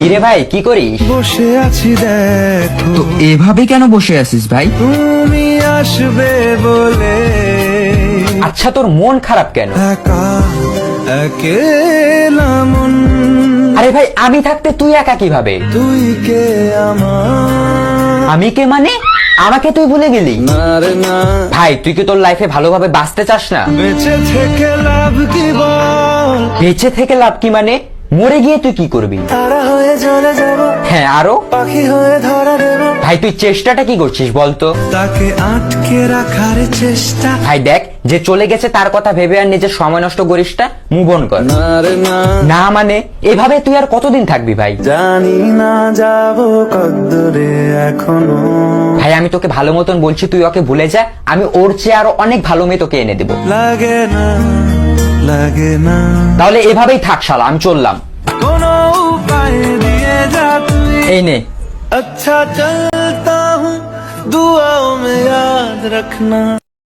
কিরে ভাই কি করিস? বসে আছি দেখো, তো এভাবে কেন বসে আছিস ভাই? তুমি আসবে বলে আচ্ছা তোর মন খারাপ কেন? একা একেলা মন, আরে ভাই আমি থাকতে তুই একা কিভাবে? তুই কে আমার? আমি কে মানে? আমাকে তুই ভুলে গেলি? না রে না, ভাই তুই কি তোর লাইফে ভালোভাবে বাঁচতে চাস না? বেঁচে থেকে লাভ কি বল? বেঁচে থেকে লাভ কি মানে? মরে গিয়ে তুই কি করবি? তারা হয়ে চলে যাব, হ্যাঁ আরো? পাখি হয়ে ধরা দেব, ভাই তুই চেষ্টাটা কি করছিস বলতো? তাকে আটকে রাখার চেষ্টা। ভাই দেখ, যে চলে গেছে তার কথা ভেবে আর নিজের সময় নষ্ট করিস না, মুভ অন কর। না রে না, না মানে এভাবে তুই আর কতদিন থাকবি ভাই? জানি না যাব কদ্দুরে এখনো। ভাই আমি তোকে ভালো মতন বলছি, তুই ওকে ভুলে যা। আমি ওর চেয়ে আরো অনেক ভালো মেয়ে তোকে এনে দেবো। লাগে না, লাগে না, তাহলে এভাবেই থাক শালা, আমি চললাম। কোনো উপায় দিয়ে যা তুই। এই নে। अच्छा चलता हूँ, दुआओं में याद रखना।